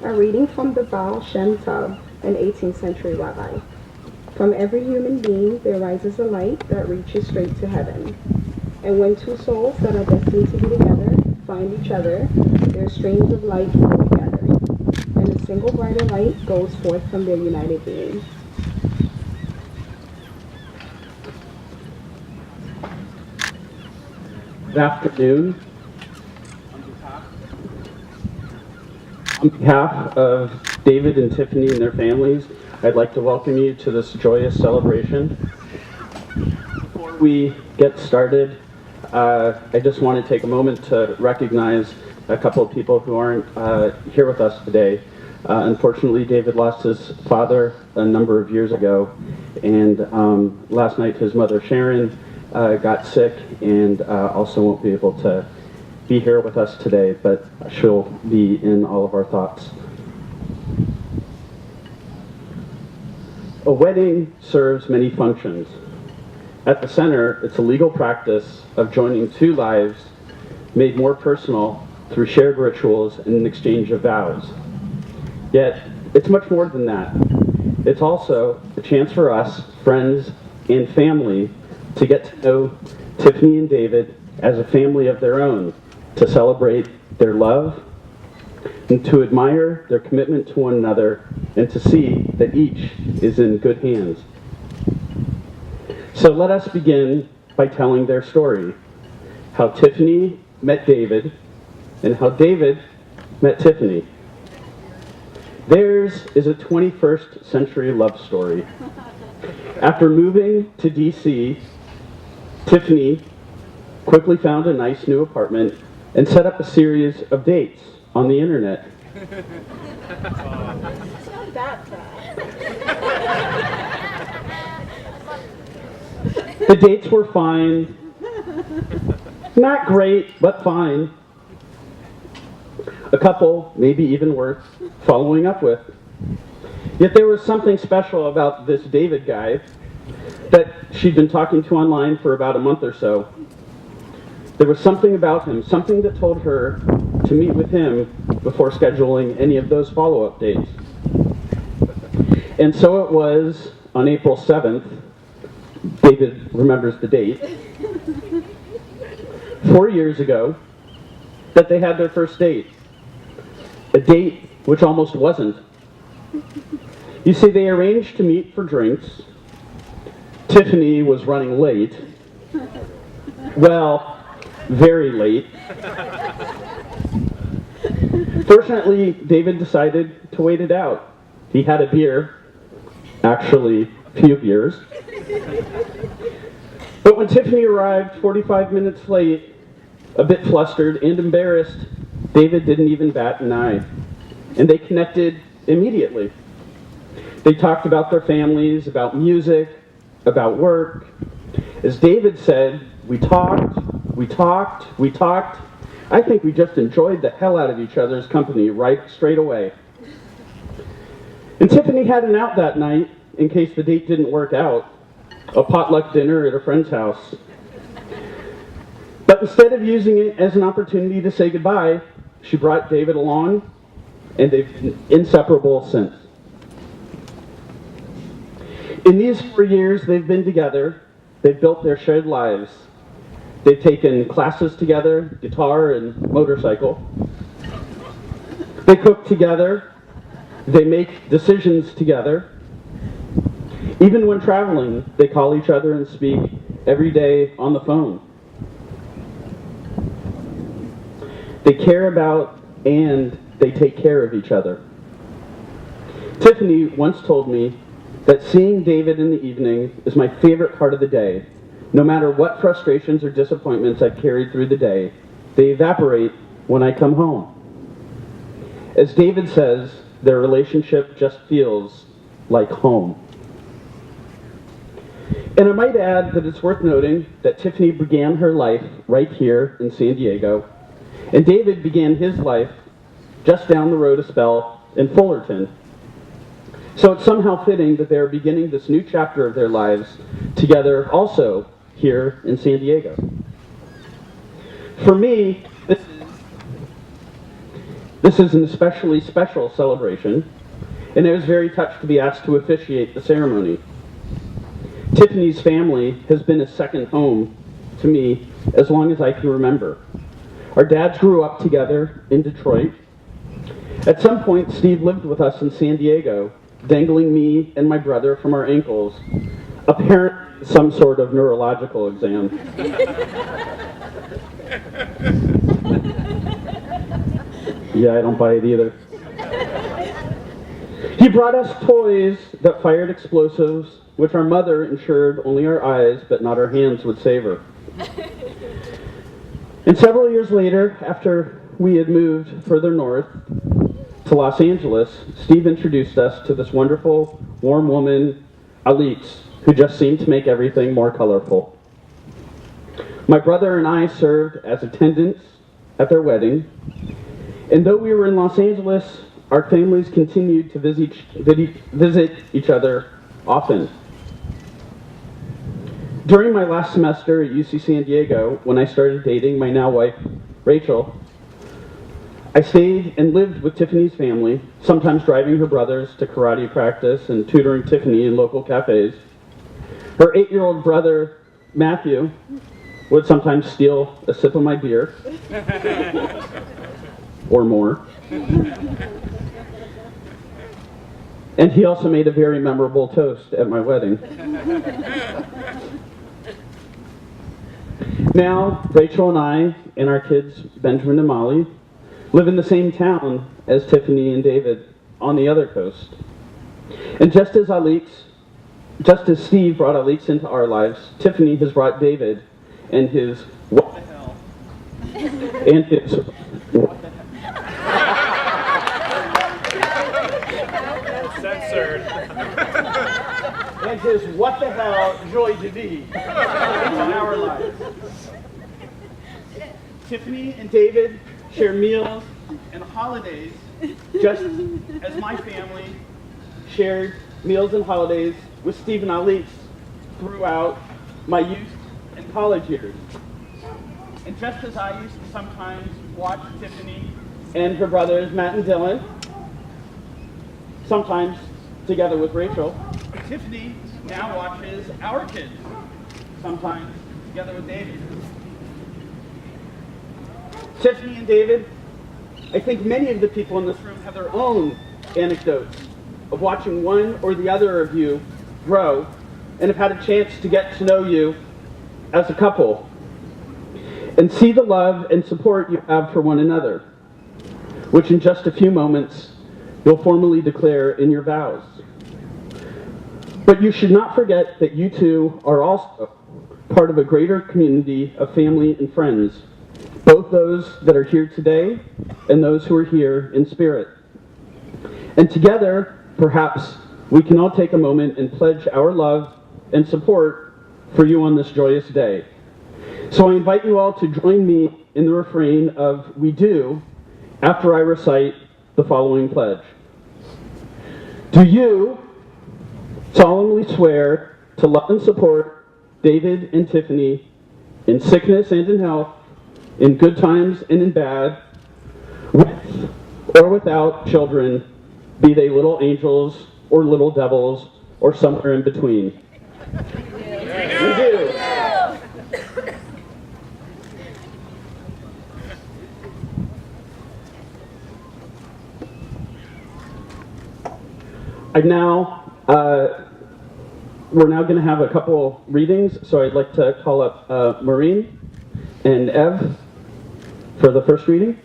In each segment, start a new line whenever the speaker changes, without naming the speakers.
A reading from the Baal Shem Tov, an 18th century rabbi. From every human being there rises a light that reaches straight to heaven. And when two souls that are destined to be together find each other, their streams of light flow together, and a single brighter light goes forth from their united being.
Good afternoon. On behalf of David and Tiffany and their families, I'd like to welcome you to this joyous celebration. Before we get started, I just want to take a moment to recognize a couple of people who aren't here with us today. Unfortunately, David lost his father a number of years ago, and last night his mother Sharon got sick and also won't be able to be here with us today, but she'll be in all of our thoughts. A wedding serves many functions. At the center, it's a legal practice of joining two lives made more personal through shared rituals and an exchange of vows. Yet, it's much more than that. It's also a chance for us, friends and family, to get to know Tiffany and David as a family of their own, to celebrate their love, and to admire their commitment to one another, and to see that each is in good hands. So let us begin by telling their story, how Tiffany met David, and how David met Tiffany. Theirs is a 21st century love story. After moving to DC, Tiffany quickly found a nice new apartment and set up a series of dates on the internet.
It's not that bad.
The dates were fine. Not great, but fine. A couple, maybe even worth following up with. Yet there was something special about this David guy that she'd been talking to online for about a month or so. There was something about him, something that told her to meet with him before scheduling any of those follow-up dates. And so it was on April 7th, David remembers the date, 4 years ago, that they had their first date. A date which almost wasn't. You see, they arranged to meet for drinks. Tiffany was running late. Well, very late. Fortunately, David decided to wait it out. He had a beer, actually a few beers. But when Tiffany arrived 45 minutes late, a bit flustered and embarrassed, David didn't even bat an eye. And they connected immediately. They talked about their families, about music, about work. As David said, we talked. I think we just enjoyed the hell out of each other's company right straight away. And Tiffany had an out that night in case the date didn't work out. A potluck dinner at a friend's house. But instead of using it as an opportunity to say goodbye, she brought David along, and they've been inseparable since. In these 4 years they've been together, they've built their shared lives. They've taken classes together, guitar and motorcycle. They cook together. They make decisions together. Even when traveling, they call each other and speak every day on the phone. They care about and they take care of each other. Tiffany once told me that seeing David in the evening is my favorite part of the day. No matter what frustrations or disappointments I've carried through the day, they evaporate when I come home. As David says, their relationship just feels like home. And I might add that it's worth noting that Tiffany began her life right here in San Diego, and David began his life just down the road a spell in Fullerton. So it's somehow fitting that they're beginning this new chapter of their lives together also here in San Diego. For me, This is an especially special celebration, and I was very touched to be asked to officiate the ceremony. Tiffany's family has been a second home to me as long as I can remember. Our dads grew up together in Detroit. At some point, Steve lived with us in San Diego, dangling me and my brother from our ankles, apparently some sort of neurological exam. Yeah, I don't buy it either. He brought us toys that fired explosives, which our mother ensured only our eyes, but not our hands, would savor. And several years later, after we had moved further north to Los Angeles, Steve introduced us to this wonderful, warm woman, Alix, who just seemed to make everything more colorful. My brother and I served as attendants at their wedding, and though we were in Los Angeles, our families continued to visit each other often. During my last semester at UC San Diego, when I started dating my now wife, Rachel, I stayed and lived with Tiffany's family, sometimes driving her brothers to karate practice and tutoring Tiffany in local cafes. Her 8-year-old brother, Matthew, would sometimes steal a sip of my beer, or more. And he also made a very memorable toast at my wedding. Now, Rachel and I and our kids, Benjamin and Molly, live in the same town as Tiffany and David on the other coast. And just as Steve brought Alix into our lives, Tiffany has brought David and his what the hell and his what the hell
censored
and his what the hell joy to be into our lives. Tiffany and David share meals and holidays just as my family shared meals and holidays with Steve and Alix throughout my youth and college years. And just as I used to sometimes watch Tiffany and her brothers, Matt and Dylan, sometimes together with Rachel, Tiffany now watches our kids, sometimes together with David. Tiffany and David, I think many of the people in this room have their own anecdotes of watching one or the other of you grow and have had a chance to get to know you as a couple and see the love and support you have for one another, which in just a few moments you'll formally declare in your vows. But you should not forget that you two are also part of a greater community of family and friends, both those that are here today and those who are here in spirit. And together, perhaps, we can all take a moment and pledge our love and support for you on this joyous day. So I invite you all to join me in the refrain of "We Do" after I recite the following pledge. Do you solemnly swear to love and support David and Tiffany in sickness and in health, in good times and in bad, with or without children, be they little angels or little devils or somewhere in between? We do. We're now going to have a couple readings, so I'd like to call up Maureen and Ev for the first reading.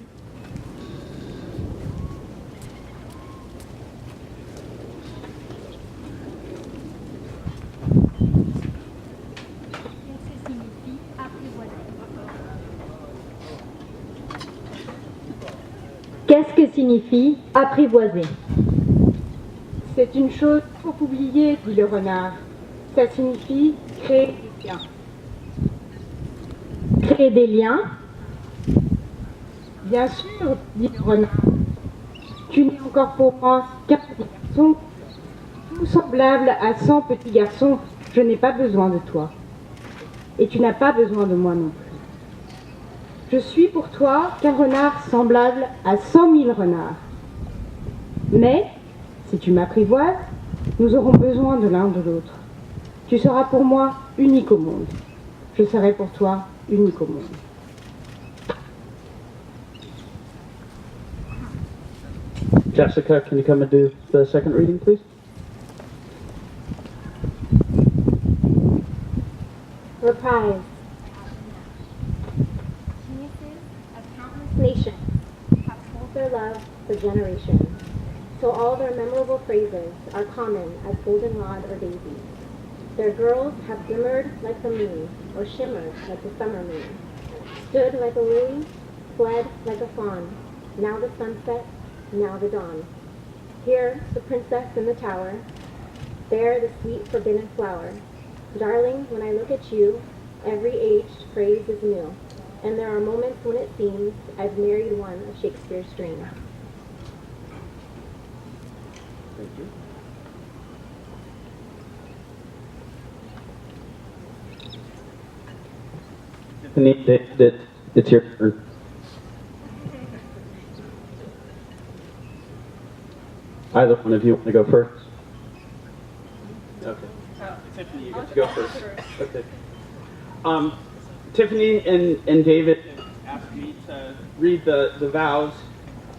Qu'est-ce que signifie apprivoiser?
C'est une chose pour oublier, dit le renard. Ça signifie créer des liens.
Créer des liens?
Bien sûr, dit le renard. Tu n'es encore pour moi qu'un petit garçon. Tout semblable à 100 petits garçons, je n'ai pas besoin de toi. Et tu n'as pas besoin de moi non plus.
Je suis pour toi qu'un renard semblable à 100 000 renards. Mais, si tu m'apprivoises, nous aurons besoin de l'un de l'autre. Tu seras pour moi unique au monde. Je serai pour toi unique au monde.
Jessica, can you come and do the second reading, please?
Reprise. Geniuses of countless nations have told their love for generations, so all their memorable phrases are common as goldenrod or daisy. Their girls have glimmered like the moon, or shimmered like the summer moon, stood like a lily, fled like a fawn, now the sunset, now the dawn. Here, the princess in the tower, there the sweet forbidden flower. Darling, when I look at you, every aged phrase is new, and there are moments when it seems I've married one of Shakespeare's dreams.
Thank you. Tiffany, David, it's your turn. Either one of you want to go first? Okay. Tiffany, you get to go first. Okay. Tiffany and David asked me to read the vows,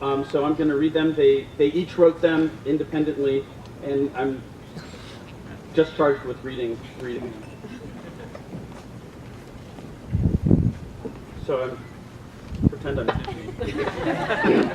so I'm going to read them. They each wrote them independently, and I'm just charged with reading them. So pretend I'm Tiffany.